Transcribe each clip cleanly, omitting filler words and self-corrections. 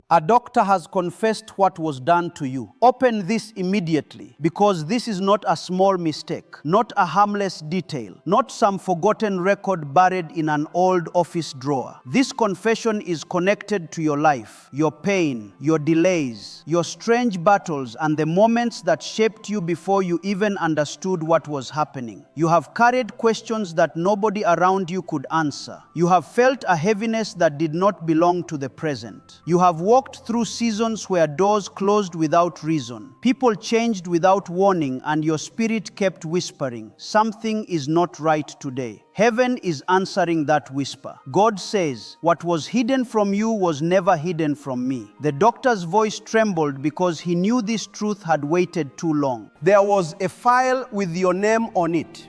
A doctor has confessed what was done to you. Open this immediately, because this is not a small mistake, not a harmless detail, not some forgotten record buried in an old office drawer. This confession is connected to your life, your pain, your delays, your strange battles, and the moments that shaped you before you even understood what was happening. You have carried questions that nobody around you could answer. You have felt a heaviness that did not belong to the present. You have walked through seasons where doors closed without reason. People changed without warning, and your spirit kept whispering, "Something is not right today." Heaven is answering that whisper. God says, "What was hidden from you was never hidden from me." The doctor's voice trembled because he knew this truth had waited too long. There was a file with your name on it,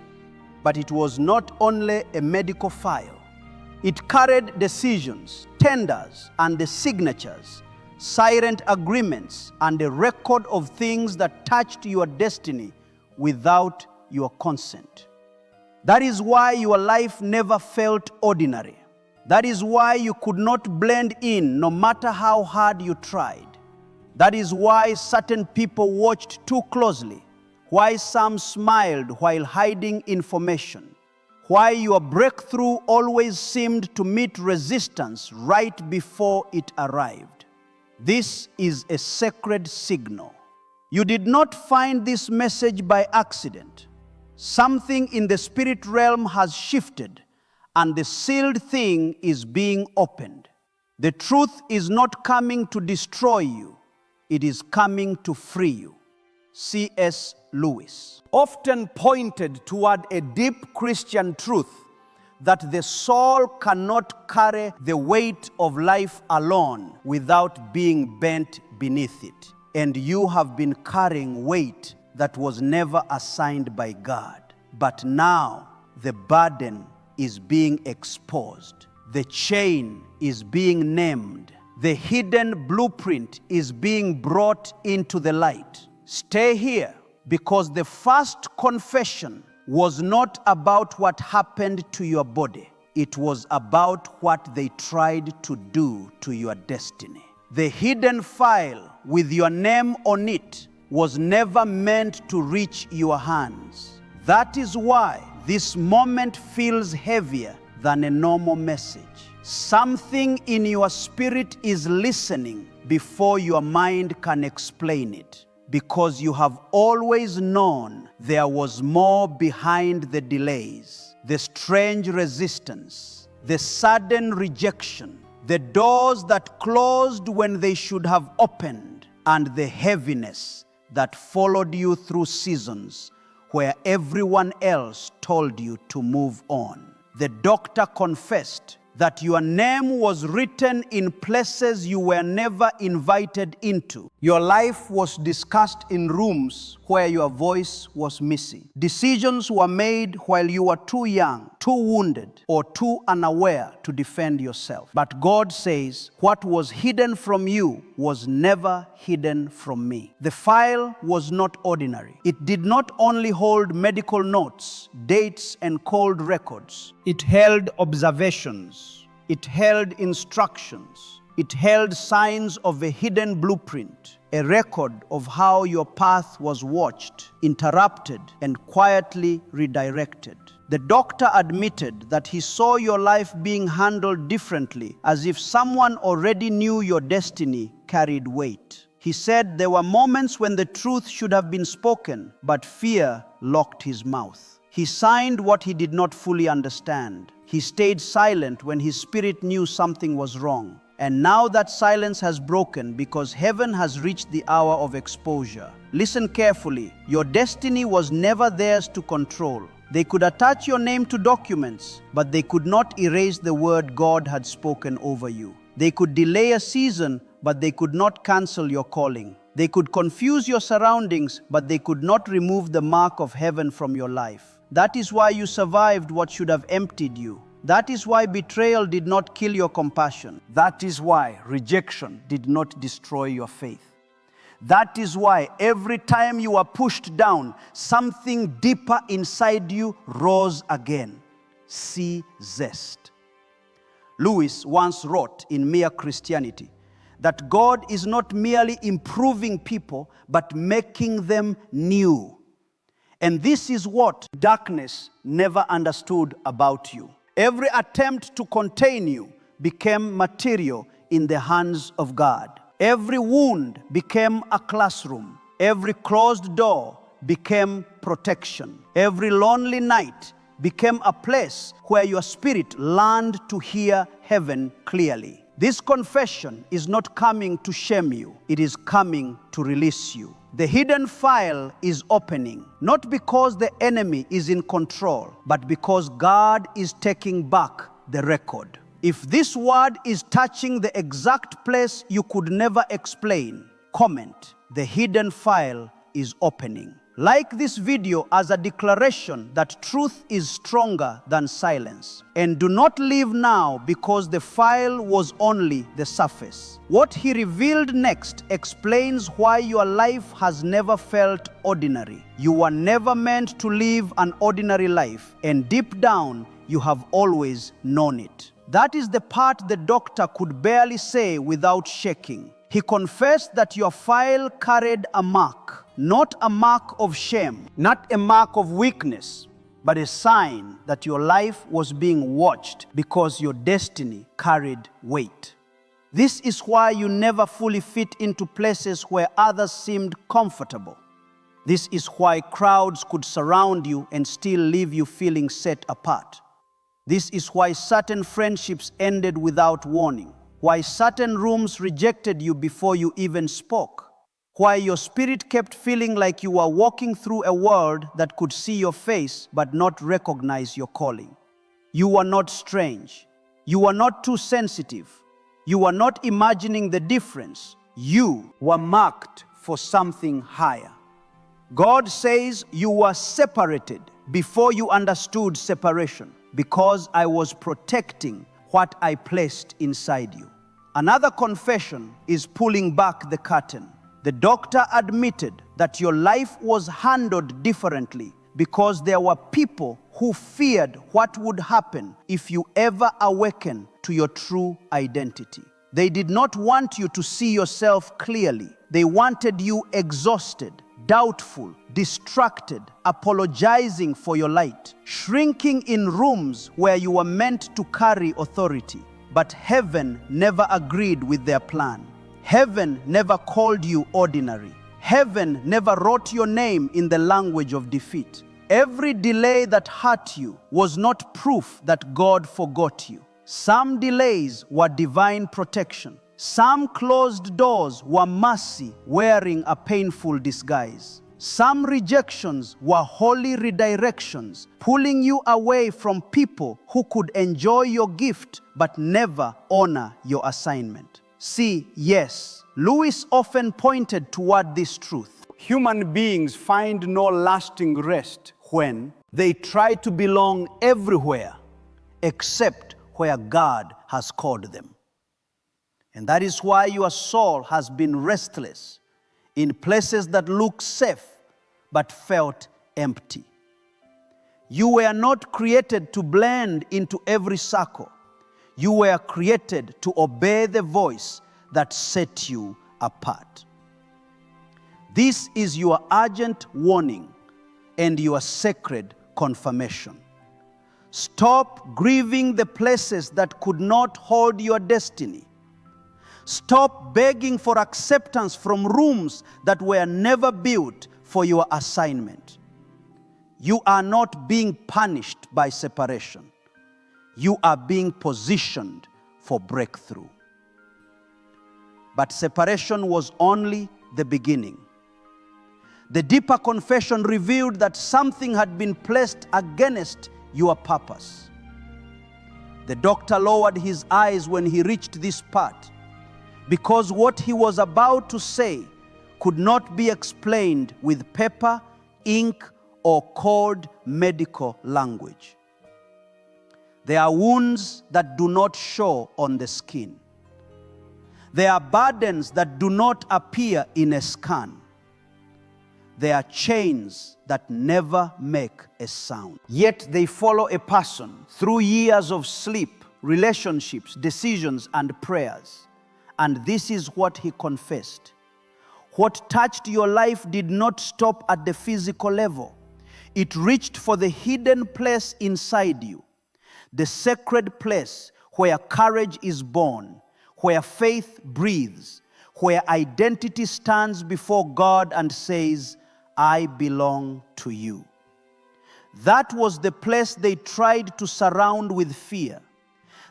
but it was not only a medical file. It carried decisions, tenders, and the signatures, silent agreements, and a record of things that touched your destiny without your consent. That is why your life never felt ordinary. That is why you could not blend in no matter how hard you tried. That is why certain people watched too closely, why some smiled while hiding information, why your breakthrough always seemed to meet resistance right before it arrived. This is a sacred signal. You did not find this message by accident. Something in the spirit realm has shifted, and the sealed thing is being opened. The truth is not coming to destroy you. It is coming to free you. C.S. Lewis often pointed toward a deep Christian truth that the soul cannot carry the weight of life alone without being bent beneath it. And you have been carrying weight that was never assigned by God. But now the burden is being exposed. The chain is being named. The hidden blueprint is being brought into the light. Stay here, because the first confession was not about what happened to your body. It was about what they tried to do to your destiny. The hidden file with your name on it was never meant to reach your hands. That is why this moment feels heavier than a normal message. Something in your spirit is listening before your mind can explain it, because you have always known there was more behind the delays, the strange resistance, the sudden rejection, the doors that closed when they should have opened, and the heaviness that followed you through seasons where everyone else told you to move on. The doctor confessed that your name was written in places you were never invited into. Your life was discussed in rooms where your voice was missing. Decisions were made while you were too young, too wounded, or too unaware to defend yourself. But God says, what was hidden from you was never hidden from me. The file was not ordinary. It did not only hold medical notes, dates, and cold records. It held observations. It held instructions. It held signs of a hidden blueprint, a record of how your path was watched, interrupted, and quietly redirected. The doctor admitted that he saw your life being handled differently, as if someone already knew your destiny carried weight. He said there were moments when the truth should have been spoken, but fear locked his mouth. He signed what he did not fully understand. He stayed silent when his spirit knew something was wrong. And now that silence has broken because heaven has reached the hour of exposure. Listen carefully. Your destiny was never theirs to control. They could attach your name to documents, but they could not erase the word God had spoken over you. They could delay a season, but they could not cancel your calling. They could confuse your surroundings, but they could not remove the mark of heaven from your life. That is why you survived what should have emptied you. That is why betrayal did not kill your compassion. That is why rejection did not destroy your faith. That is why every time you were pushed down, something deeper inside you rose again. See zest. Lewis once wrote in Mere Christianity that God is not merely improving people, but making them new. And this is what darkness never understood about you. Every attempt to contain you became material in the hands of God. Every wound became a classroom. Every closed door became protection. Every lonely night became a place where your spirit learned to hear heaven clearly. This confession is not coming to shame you. It is coming to release you. The hidden file is opening, not because the enemy is in control, but because God is taking back the record. If this word is touching the exact place you could never explain, comment, "The hidden file is opening." Like this video as a declaration that truth is stronger than silence. And do not leave now because the file was only the surface. What he revealed next explains why your life has never felt ordinary. You were never meant to live an ordinary life, and deep down, you have always known it. That is the part the doctor could barely say without shaking. He confessed that your file carried a mark, not a mark of shame, not a mark of weakness, but a sign that your life was being watched because your destiny carried weight. This is why you never fully fit into places where others seemed comfortable. This is why crowds could surround you and still leave you feeling set apart. This is why certain friendships ended without warning. Why certain rooms rejected you before you even spoke. Why your spirit kept feeling like you were walking through a world that could see your face but not recognize your calling. You were not strange. You were not too sensitive. You were not imagining the difference. You were marked for something higher. God says you were separated before you understood separation, because I was protecting what I placed inside you. Another confession is pulling back the curtain. The doctor admitted that your life was handled differently because there were people who feared what would happen if you ever awaken to your true identity. They did not want you to see yourself clearly. They wanted you exhausted, doubtful, distracted, apologizing for your light, shrinking in rooms where you were meant to carry authority. But heaven never agreed with their plan. Heaven never called you ordinary. Heaven never wrote your name in the language of defeat. Every delay that hurt you was not proof that God forgot you. Some delays were divine protection. Some closed doors were mercy wearing a painful disguise. Some rejections were holy redirections, pulling you away from people who could enjoy your gift but never honor your assignment. See, yes, Lewis often pointed toward this truth. Human beings find no lasting rest when they try to belong everywhere except where God has called them. And that is why your soul has been restless in places that look safe but felt empty. You were not created to blend into every circle. You were created to obey the voice that set you apart. This is your urgent warning and your sacred confirmation. Stop grieving the places that could not hold your destiny. Stop begging for acceptance from rooms that were never built for your assignment. You are not being punished by separation. You are being positioned for breakthrough. But separation was only the beginning. The deeper confession revealed that something had been placed against your purpose. The doctor lowered his eyes when he reached this part, because what he was about to say could not be explained with paper, ink, or cold medical language. There are wounds that do not show on the skin. There are burdens that do not appear in a scan. There are chains that never make a sound. Yet they follow a person through years of sleep, relationships, decisions, and prayers. And this is what he confessed. What touched your life did not stop at the physical level. It reached for the hidden place inside you, the sacred place where courage is born, where faith breathes, where identity stands before God and says, I belong to you. That was the place they tried to surround with fear.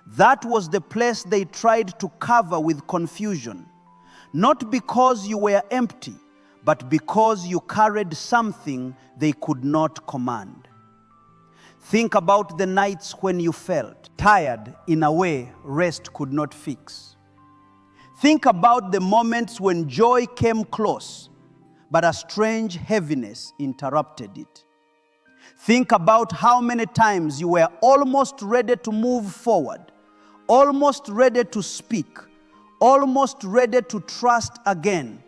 That was the place they tried to cover with confusion. Not because you were empty, but because you carried something they could not command. Think about the nights when you felt tired in a way rest could not fix. Think about the moments when joy came close, but a strange heaviness interrupted it. Think about how many times you were almost ready to move forward, almost ready to speak, almost ready to trust again,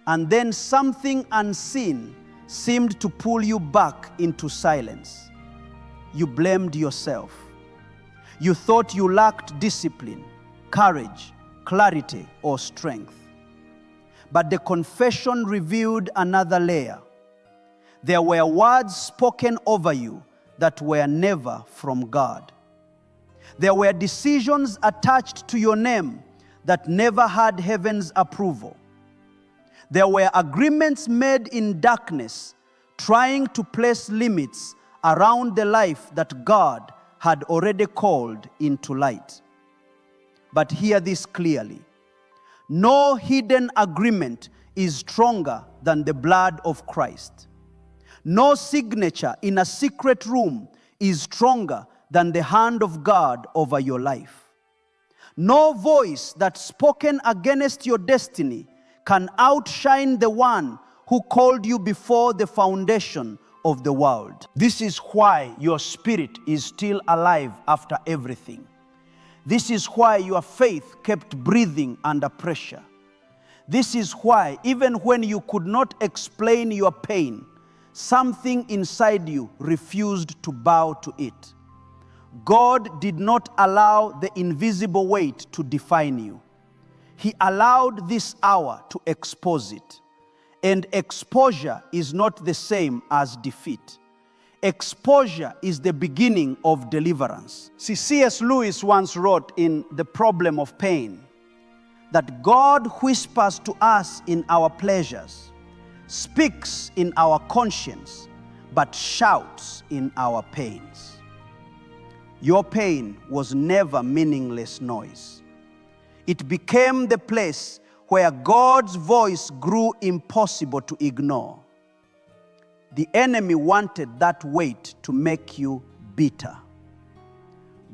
and then something unseen seemed to pull you back into silence. You blamed yourself. You thought you lacked discipline, courage, clarity, or strength. But the confession revealed another layer. There were words spoken over you that were never from God. There were decisions attached to your name that never had heaven's approval. There were agreements made in darkness, trying to place limits around the life that God had already called into light. But hear this clearly. No hidden agreement is stronger than the blood of Christ. No signature in a secret room is stronger than the hand of God over your life. No voice that's spoken against your destiny can outshine the one who called you before the foundation of the world. This is why your spirit is still alive after everything. This is why your faith kept breathing under pressure. This is why, even when you could not explain your pain, something inside you refused to bow to it. God did not allow the invisible weight to define you. He allowed this hour to expose it. And exposure is not the same as defeat. Exposure is the beginning of deliverance. C.S. Lewis once wrote in The Problem of Pain that God whispers to us in our pleasures, speaks in our conscience, but shouts in our pains. Your pain was never meaningless noise. It became the place where God's voice grew impossible to ignore. The enemy wanted that weight to make you bitter.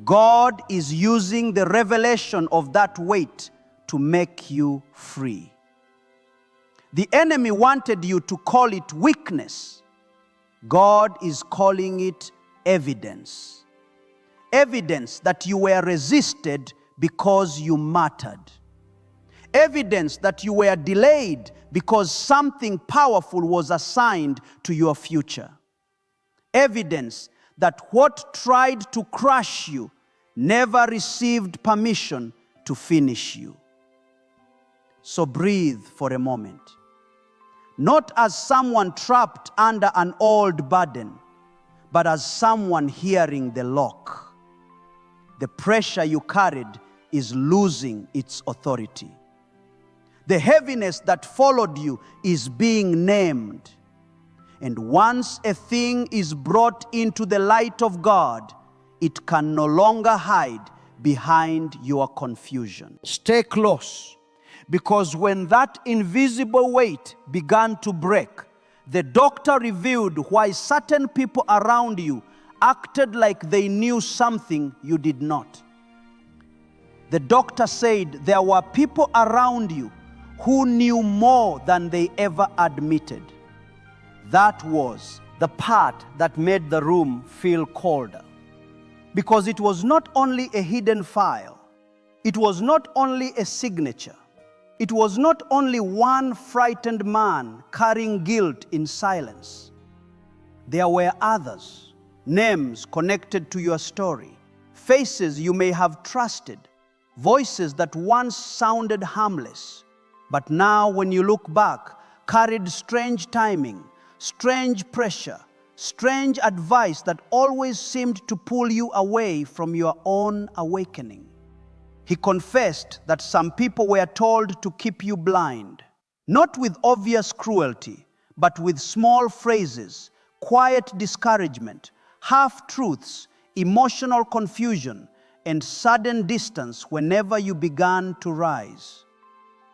God is using the revelation of that weight to make you free. The enemy wanted you to call it weakness. God is calling it evidence. Evidence that you were resisted because you mattered. Evidence that you were delayed because something powerful was assigned to your future. Evidence that what tried to crush you never received permission to finish you. So breathe for a moment. Not as someone trapped under an old burden, but as someone hearing the lock. The pressure you carried is losing its authority. The heaviness that followed you is being named. And once a thing is brought into the light of God, it can no longer hide behind your confusion. Stay close, because when that invisible weight began to break, the doctor revealed why certain people around you acted like they knew something you did not. The doctor said there were people around you who knew more than they ever admitted. That was the part that made the room feel colder. Because it was not only a hidden file, it was not only a signature, it was not only one frightened man carrying guilt in silence. There were others, names connected to your story, faces you may have trusted, Voices that once sounded harmless, but now when you look back, carried strange timing, strange pressure, strange advice that always seemed to pull you away from your own awakening. He confessed that some people were told to keep you blind, not with obvious cruelty, but with small phrases, quiet discouragement, half-truths, emotional confusion, and sudden distance whenever you began to rise.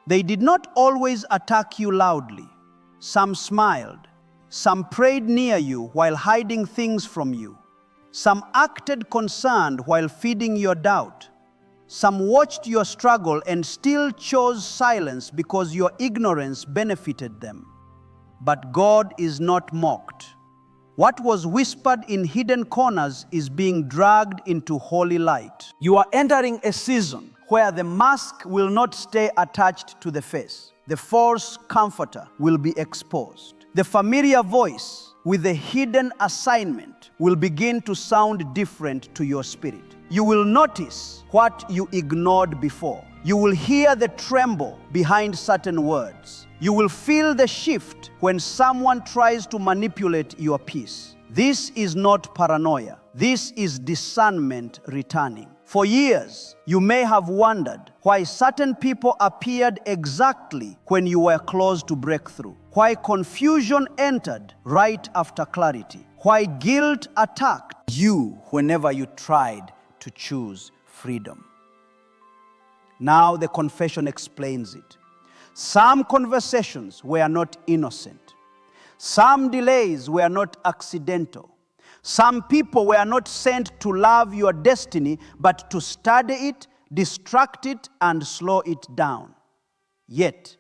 They did not always attack you loudly. Some smiled. Some prayed near you while hiding things from you. Some acted concerned while feeding your doubt. Some watched your struggle and still chose silence because your ignorance benefited them. But God is not mocked. What was whispered in hidden corners is being dragged into holy light. You are entering a season where the mask will not stay attached to the face. The false comforter will be exposed. The familiar voice with the hidden assignment will begin to sound different to your spirit. You will notice what you ignored before. You will hear the tremble behind certain words. You will feel the shift when someone tries to manipulate your peace. This is not paranoia. This is discernment returning. For years, you may have wondered why certain people appeared exactly when you were close to breakthrough, why confusion entered right after clarity, why guilt attacked you whenever you tried to choose freedom. Now the confession explains it. Some conversations were not innocent. Some delays were not accidental. Some people were not sent to love your destiny, but to study it, distract it, and slow it down. Yet,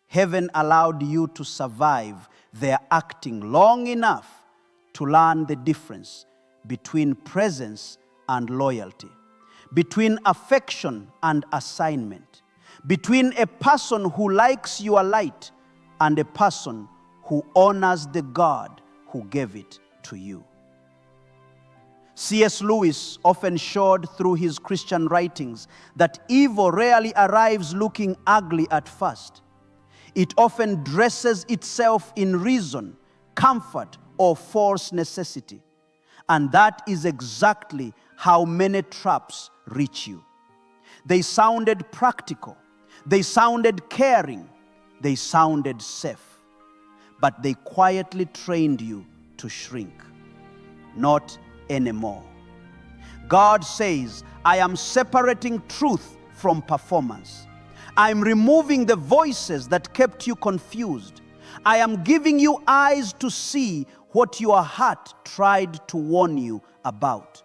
heaven allowed you to survive their acting long enough to learn the difference between presence and loyalty, between affection and assignment, between a person who likes your light and a person who honors the God who gave it to you. C.S. Lewis often showed through his Christian writings that evil rarely arrives looking ugly at first. It often dresses itself in reason, comfort, or false necessity. And that is exactly how many traps reach you. They sounded practical. They sounded caring. They sounded safe. But they quietly trained you to shrink. Not anymore. God says, I am separating truth from performance. I am removing the voices that kept you confused. I am giving you eyes to see what your heart tried to warn you about.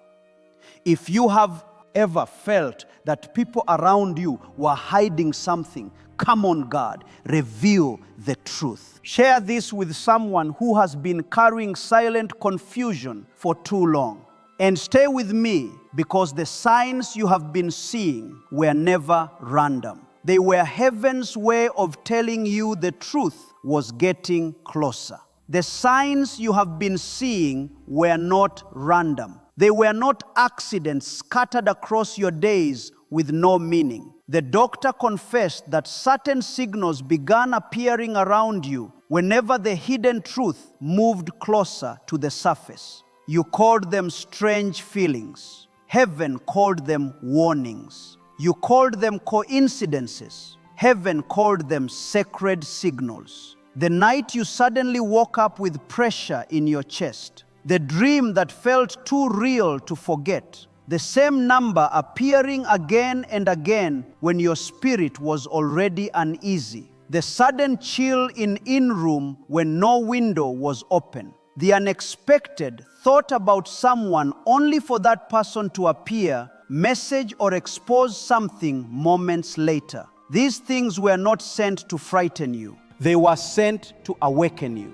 If you have ever felt that people around you were hiding something, come on, God, reveal the truth. Share this with someone who has been carrying silent confusion for too long. And stay with me, because the signs you have been seeing were never random. They were heaven's way of telling you the truth was getting closer. The signs you have been seeing were not random. They were not accidents scattered across your days with no meaning. The doctor confessed that certain signals began appearing around you whenever the hidden truth moved closer to the surface. You called them strange feelings. Heaven called them warnings. You called them coincidences. Heaven called them sacred signals. The night you suddenly woke up with pressure in your chest, the dream that felt too real to forget, the same number appearing again and again when your spirit was already uneasy, the sudden chill in room when no window was open, the unexpected thought about someone only for that person to appear, message, or expose something moments later. These things were not sent to frighten you. They were sent to awaken you.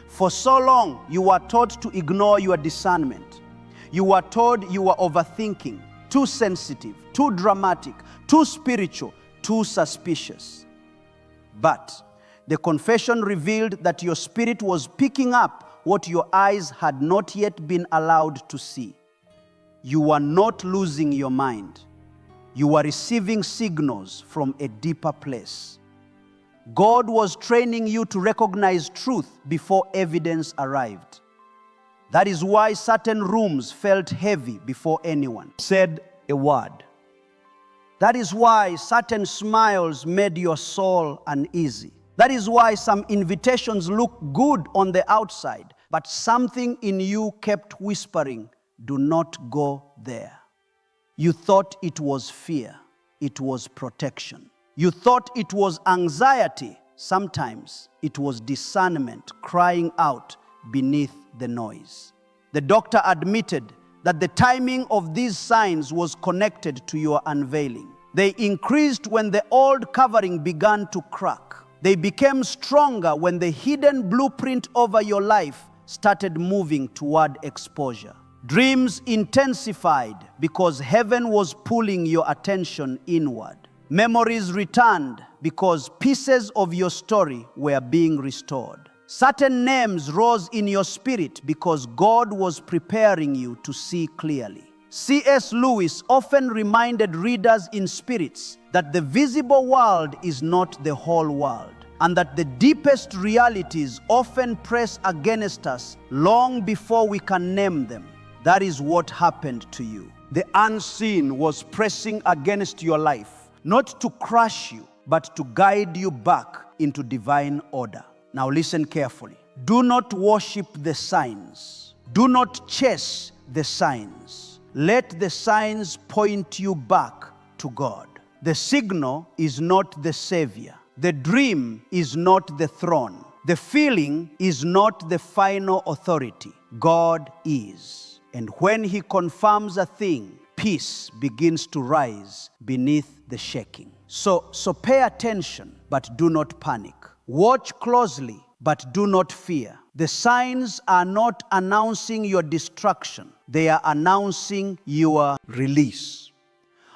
For so long, you were taught to ignore your discernment. You were told you were overthinking, too sensitive, too dramatic, too spiritual, too suspicious. But the confession revealed that your spirit was picking up what your eyes had not yet been allowed to see. You were not losing your mind. you were receiving signals from a deeper place. God was training you to recognize truth before evidence arrived. That is why certain rooms felt heavy before anyone said a word. That is why certain smiles made your soul uneasy. That is why some invitations looked good on the outside, but something in you kept whispering, "Do not go there." You thought it was fear. It was protection. You thought it was anxiety. Sometimes it was discernment crying out beneath the noise. The doctor admitted that the timing of these signs was connected to your unveiling. They increased when the old covering began to crack. They became stronger when the hidden blueprint over your life started moving toward exposure. Dreams intensified because heaven was pulling your attention inward. Memories returned because pieces of your story were being restored. Certain names rose in your spirit because God was preparing you to see clearly. C.S. Lewis often reminded readers in spirits that the visible world is not the whole world, and that the deepest realities often press against us long before we can name them. That is what happened to you. The unseen was pressing against your life, not to crush you, but to guide you back into divine order. Now listen carefully. Do not worship the signs. Do not chase the signs. Let the signs point you back to God. The signal is not the Savior. The dream is not the throne. The feeling is not the final authority. God is. And when He confirms a thing, peace begins to rise beneath the shaking. So pay attention, but do not panic. Watch closely, but do not fear. The signs are not announcing your destruction. They are announcing your release.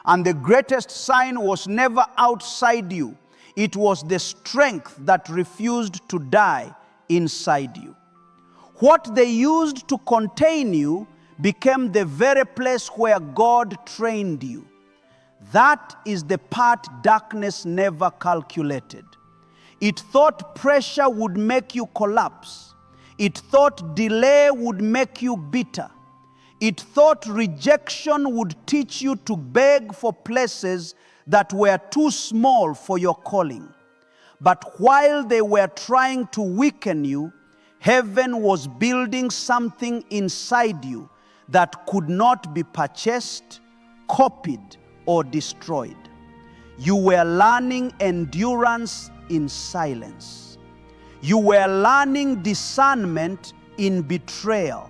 And the greatest sign was never outside you. It was the strength that refused to die inside you. What they used to contain you became the very place where God trained you. That is the part darkness never calculated. It thought pressure would make you collapse. It thought delay would make you bitter. It thought rejection would teach you to beg for places that were too small for your calling. But while they were trying to weaken you, heaven was building something inside you that could not be purchased, copied, or destroyed. You were learning endurance in silence. You were learning discernment in betrayal.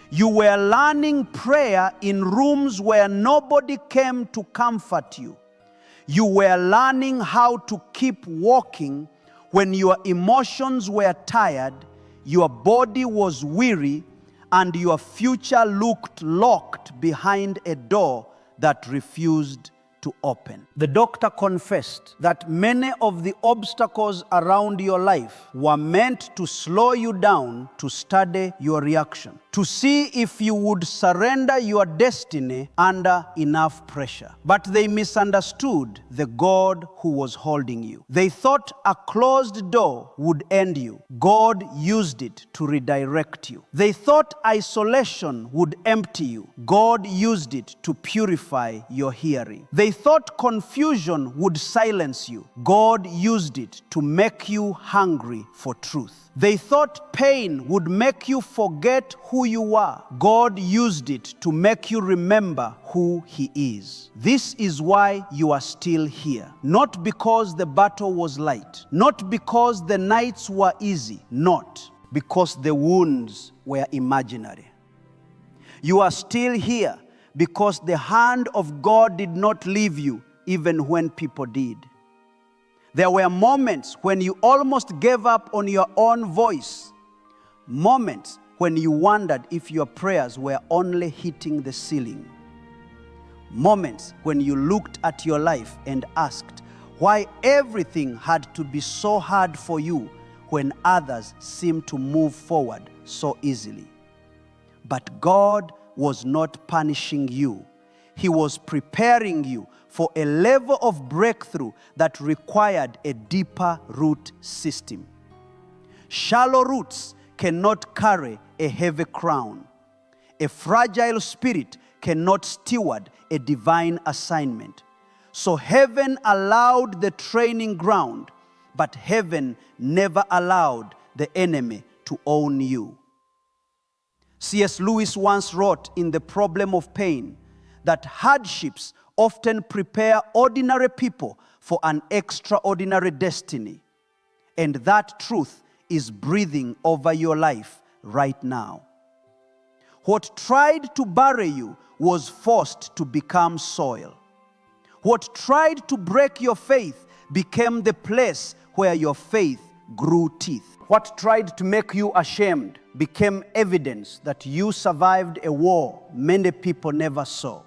You were learning prayer in rooms where nobody came to comfort you. You were learning how to keep walking when your emotions were tired, your body was weary, and your future looked locked behind a door that refused to open. The doctor confessed that many of the obstacles around your life were meant to slow you down to study your reaction, to see if you would surrender your destiny under enough pressure. But they misunderstood the God who was holding you. They thought a closed door would end you. God used it to redirect you. They thought isolation would empty you. God used it to purify your hearing. They thought confusion would silence you. God used it to make you hungry for truth. They thought pain would make you forget who you are. God used it to make you remember who He is. This is why you are still here. Not because the battle was light. Not because the nights were easy. Not because the wounds were imaginary. You are still here because the hand of God did not leave you even when people did. There were moments when you almost gave up on your own voice. Moments when you wondered if your prayers were only hitting the ceiling. Moments when you looked at your life and asked why everything had to be so hard for you when others seemed to move forward so easily. But God was not punishing you. He was preparing you for a level of breakthrough that required a deeper root system. Shallow roots cannot carry a heavy crown. A fragile spirit cannot steward a divine assignment. So heaven allowed the training ground, but heaven never allowed the enemy to own you. C.S. Lewis once wrote in The Problem of Pain that hardships often prepare ordinary people for an extraordinary destiny. And that truth is breathing over your life right now. What tried to bury you was forced to become soil. What tried to break your faith became the place where your faith grew teeth. What tried to make you ashamed became evidence that you survived a war many people never saw.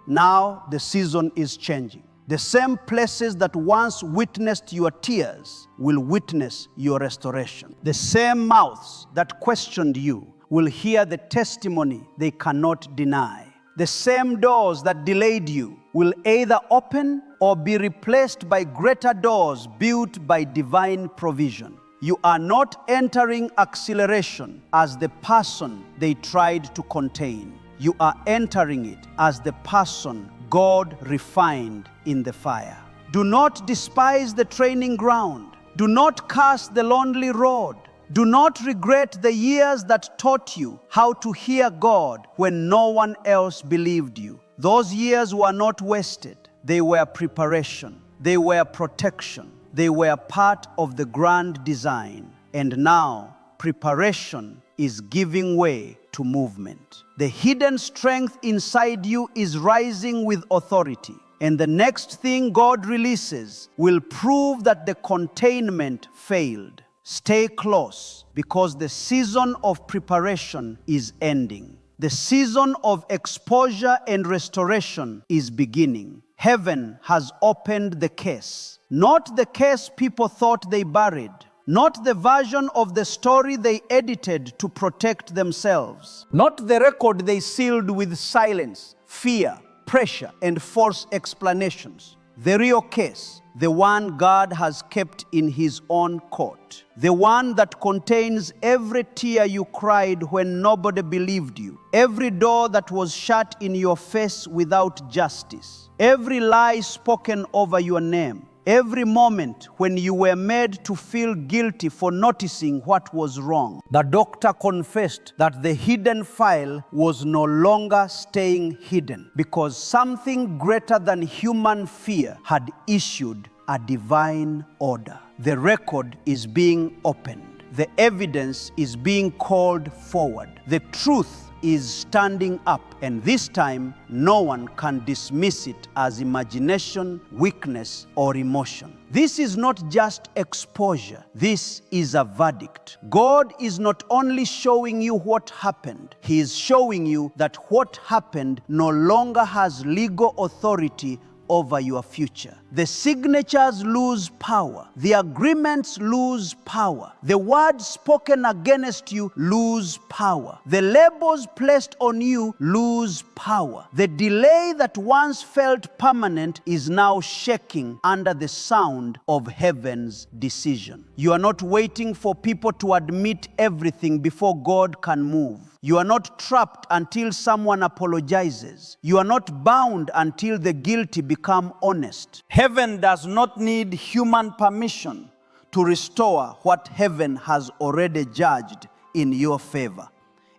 Now the season is changing. The same places that once witnessed your tears will witness your restoration. The same mouths that questioned you will hear the testimony they cannot deny. The same doors that delayed you will either open or be replaced by greater doors built by divine provision. You are not entering acceleration as the person they tried to contain. You are entering it as the person God refined in the fire. Do not despise the training ground. Do not curse the lonely road. Do not regret the years that taught you how to hear God when no one else believed you. Those years were not wasted. They were preparation. They were protection. They were part of the grand design. And now, preparation is giving way to movement. The hidden strength inside you is rising with authority. And the next thing God releases will prove that the containment failed. Stay close, because the season of preparation is ending. The season of exposure and restoration is beginning. Heaven has opened the case. Not the case people thought they buried. Not the version of the story they edited to protect themselves. Not the record they sealed with silence, fear, pressure, and false explanations. The real case, the one God has kept in His own court. The one that contains every tear you cried when nobody believed you. Every door that was shut in your face without justice. Every lie spoken over your name. Every moment when you were made to feel guilty for noticing what was wrong. The doctor confessed that the hidden file was no longer staying hidden because something greater than human fear had issued a divine order. The record is being opened. The evidence is being called forward. The truth is standing up, and this time no one can dismiss it as imagination, weakness, or emotion. This is not just exposure. This is a verdict. God is not only showing you what happened, He is showing you that what happened no longer has legal authority over your future. The signatures lose power. The agreements lose power. The words spoken against you lose power. The labels placed on you lose power. The delay that once felt permanent is now shaking under the sound of heaven's decision. You are not waiting for people to admit everything before God can move. You are not trapped until someone apologizes. You are not bound until the guilty become honest. Heaven does not need human permission to restore what heaven has already judged in your favor.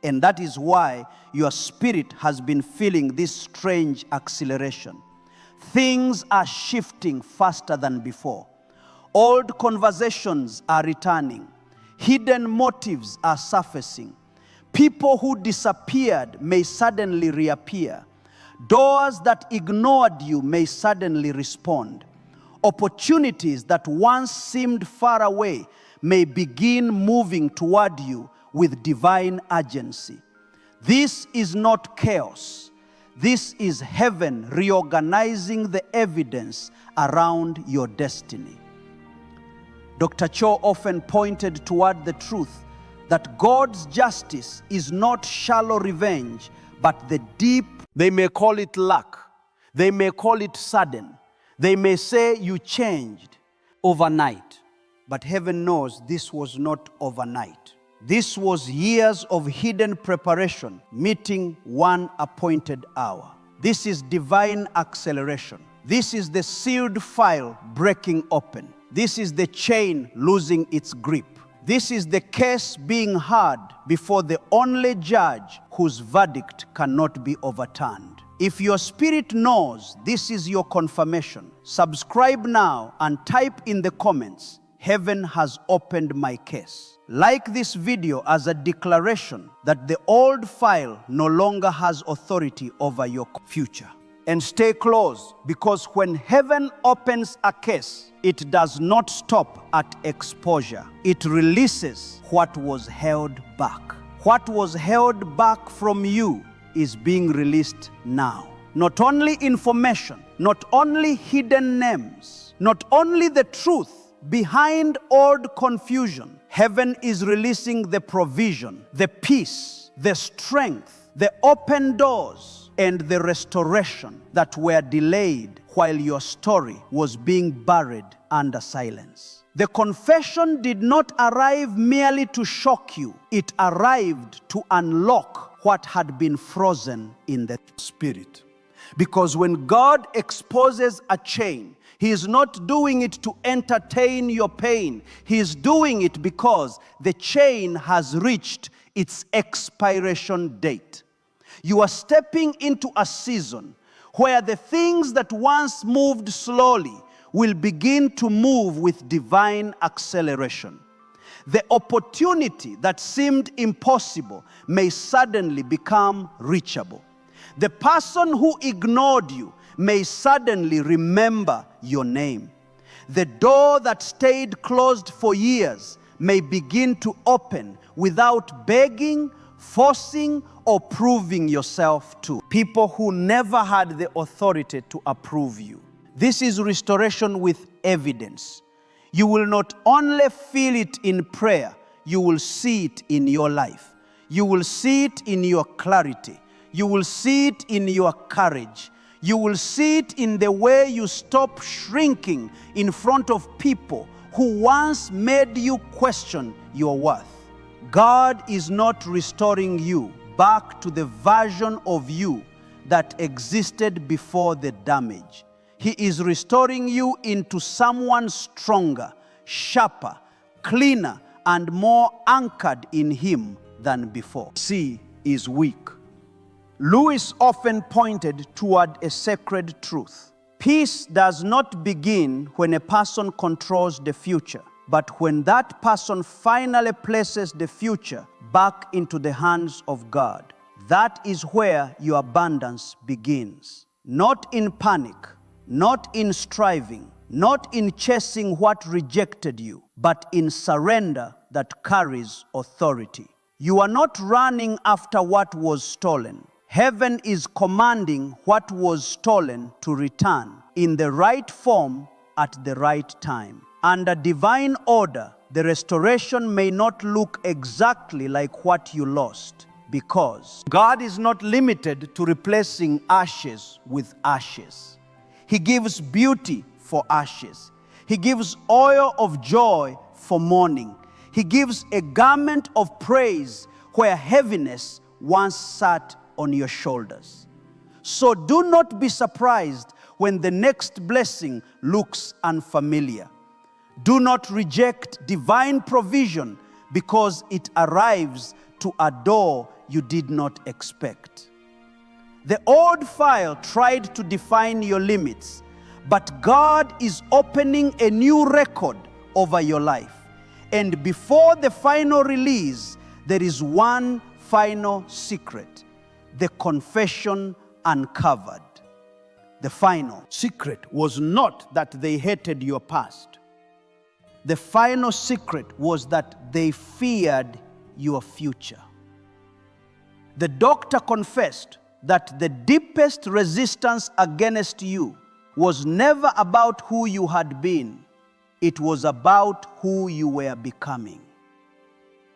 And that is why your spirit has been feeling this strange acceleration. Things are shifting faster than before. Old conversations are returning. Hidden motives are surfacing. People who disappeared may suddenly reappear. Doors that ignored you may suddenly respond. Opportunities that once seemed far away may begin moving toward you with divine urgency. This is not chaos. This is heaven reorganizing the evidence around your destiny. Dr. Cho often pointed toward the truth that God's justice is not shallow revenge, but the deep, they may call it luck. They may call it sudden. They may say you changed overnight. But heaven knows this was not overnight. This was years of hidden preparation meeting one appointed hour. This is divine acceleration. This is the sealed file breaking open. This is the chain losing its grip. This is the case being heard before the only judge whose verdict cannot be overturned. If your spirit knows this is your confirmation, subscribe now and type in the comments, "Heaven has opened my case." Like this video as a declaration that the old file no longer has authority over your future. And stay close, because when heaven opens a case, it does not stop at exposure. It releases what was held back. What was held back from you is being released now. Not only information, not only hidden names, not only the truth behind old confusion. Heaven is releasing the provision, the peace, the strength, the open doors, and the restoration that were delayed while your story was being buried under silence. The confession did not arrive merely to shock you. It arrived to unlock what had been frozen in the spirit. Because when God exposes a chain, He is not doing it to entertain your pain. He is doing it because the chain has reached its expiration date. You are stepping into a season where the things that once moved slowly will begin to move with divine acceleration. The opportunity that seemed impossible may suddenly become reachable. The person who ignored you may suddenly remember your name. The door that stayed closed for years may begin to open without begging, forcing, or proving yourself to people who never had the authority to approve you. This is restoration with evidence. You will not only feel it in prayer, you will see it in your life. You will see it in your clarity. You will see it in your courage. You will see it in the way you stop shrinking in front of people who once made you question your worth. God is not restoring you back to the version of you that existed before the damage. He is restoring you into someone stronger, sharper, cleaner, and more anchored in Him than before. C is weak. Lewis often pointed toward a sacred truth. Peace does not begin when a person controls the future, but when that person finally places the future back into the hands of God. That is where your abundance begins. Not in panic, not in striving, not in chasing what rejected you, but in surrender that carries authority. You are not running after what was stolen. Heaven is commanding what was stolen to return in the right form at the right time. Under divine order, the restoration may not look exactly like what you lost, because God is not limited to replacing ashes with ashes. He gives beauty for ashes. He gives oil of joy for mourning. He gives a garment of praise where heaviness once sat on your shoulders. So do not be surprised when the next blessing looks unfamiliar. Do not reject divine provision because it arrives to a door you did not expect. The old file tried to define your limits, but God is opening a new record over your life. And before the final release, there is one final secret: the confession uncovered. The final secret was not that they hated your past. The final secret was that they feared your future. The doctor confessed that the deepest resistance against you was never about who you had been. It was about who you were becoming.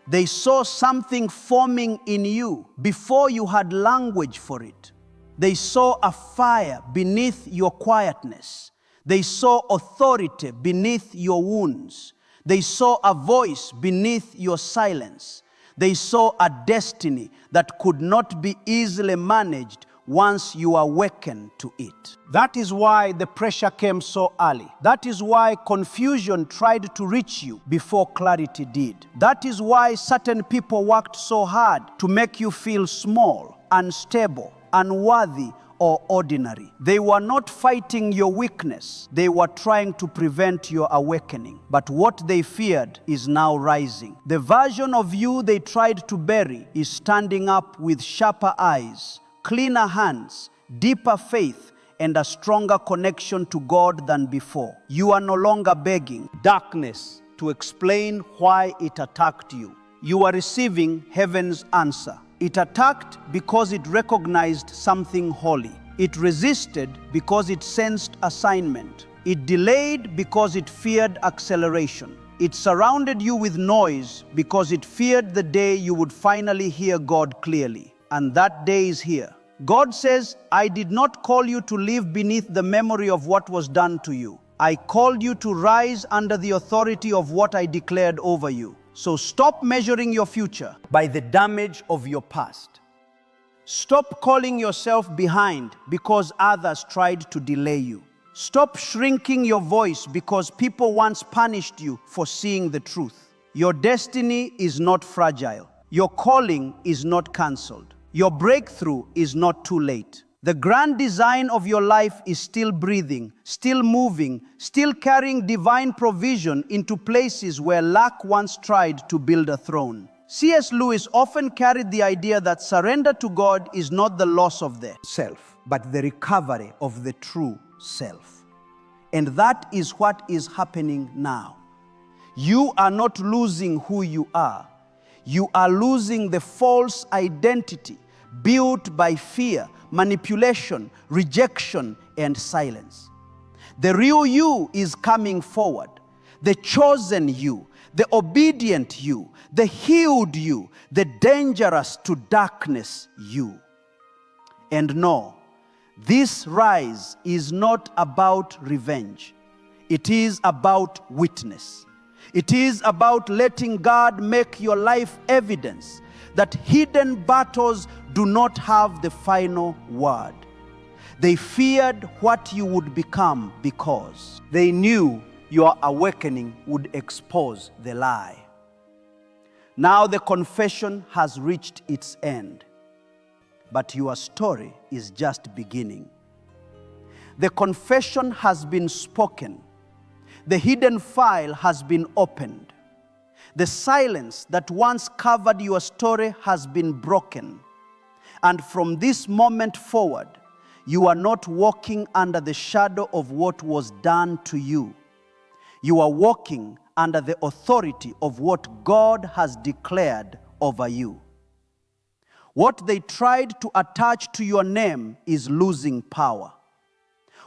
They saw something forming in you before you had language for it. They saw a fire beneath your quietness. They saw authority beneath your wounds. They saw a voice beneath your silence. They saw a destiny that could not be easily managed once you awaken to it. That is why the pressure came so early. That is why confusion tried to reach you before clarity did. That is why certain people worked so hard to make you feel small, unstable, unworthy, or ordinary. They were not fighting your weakness. They were trying to prevent your awakening. But what they feared is now rising. The version of you they tried to bury is standing up with sharper eyes, cleaner hands, deeper faith, and a stronger connection to God than before. You are no longer begging darkness to explain why it attacked you. You are receiving heaven's answer. It attacked because it recognized something holy. It resisted because it sensed assignment. It delayed because it feared acceleration. It surrounded you with noise because it feared the day you would finally hear God clearly. And that day is here. God says, I did not call you to live beneath the memory of what was done to you. I called you to rise under the authority of what I declared over you. So stop measuring your future by the damage of your past. Stop calling yourself behind because others tried to delay you. Stop shrinking your voice because people once punished you for seeing the truth. Your destiny is not fragile. Your calling is not cancelled. Your breakthrough is not too late. The grand design of your life is still breathing, still moving, still carrying divine provision into places where lack once tried to build a throne. C.S. Lewis often carried the idea that surrender to God is not the loss of the self, but the recovery of the true self. And that is what is happening now. You are not losing who you are. You are losing the false identity built by fear, manipulation, rejection, and silence. The real you is coming forward. The chosen you, the obedient you, the healed you, the dangerous to darkness you. And no, this rise is not about revenge. It is about witness. It is about letting God make your life evidence that hidden battles do not have the final word. They feared what you would become because they knew your awakening would expose the lie. Now the confession has reached its end, but your story is just beginning. The confession has been spoken. The hidden file has been opened. The silence that once covered your story has been broken. And from this moment forward, you are not walking under the shadow of what was done to you. You are walking under the authority of what God has declared over you. What they tried to attach to your name is losing power.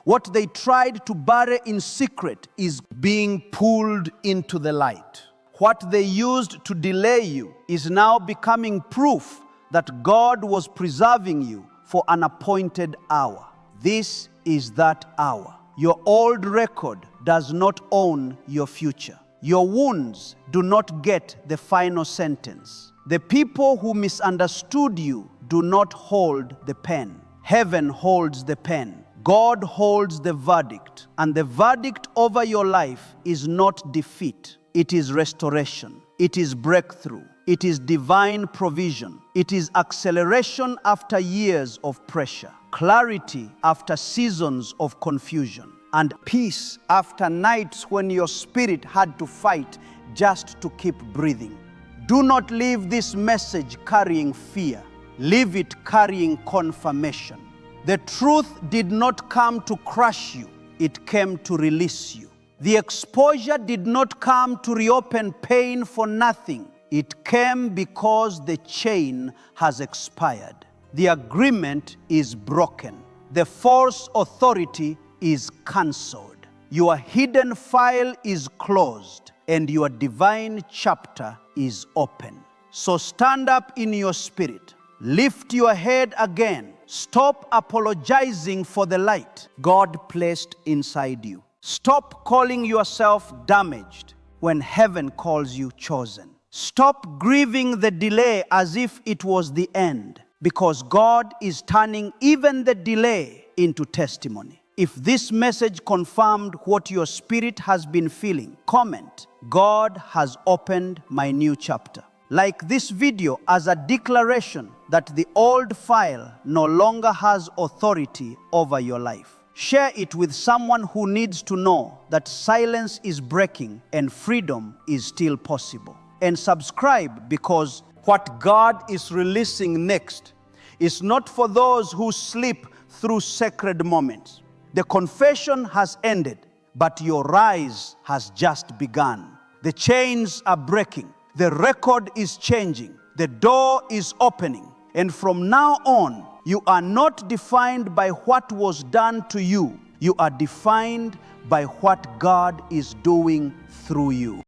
What they tried to bury in secret is being pulled into the light. What they used to delay you is now becoming proof that God was preserving you for an appointed hour. This is that hour. Your old record does not own your future. Your wounds do not get the final sentence. The people who misunderstood you do not hold the pen. Heaven holds the pen. God holds the verdict. And the verdict over your life is not defeat. It is restoration. It is breakthrough. It is divine provision. It is acceleration after years of pressure. Clarity after seasons of confusion. And peace after nights when your spirit had to fight just to keep breathing. Do not leave this message carrying fear. Leave it carrying confirmation. The truth did not come to crush you. It came to release you. The exposure did not come to reopen pain for nothing. It came because the chain has expired. The agreement is broken. The false authority is cancelled. Your hidden file is closed and your divine chapter is open. So stand up in your spirit. Lift your head again. Stop apologizing for the light God placed inside you. Stop calling yourself damaged when heaven calls you chosen. Stop grieving the delay as if it was the end, because God is turning even the delay into testimony. If this message confirmed what your spirit has been feeling, comment, "God has opened my new chapter." Like this video as a declaration that the old file no longer has authority over your life. Share it with someone who needs to know that silence is breaking and freedom is still possible. And subscribe, because what God is releasing next is not for those who sleep through sacred moments. The confession has ended, but your rise has just begun. The chains are breaking. The record is changing. The door is opening. And from now on, you are not defined by what was done to you. You are defined by what God is doing through you.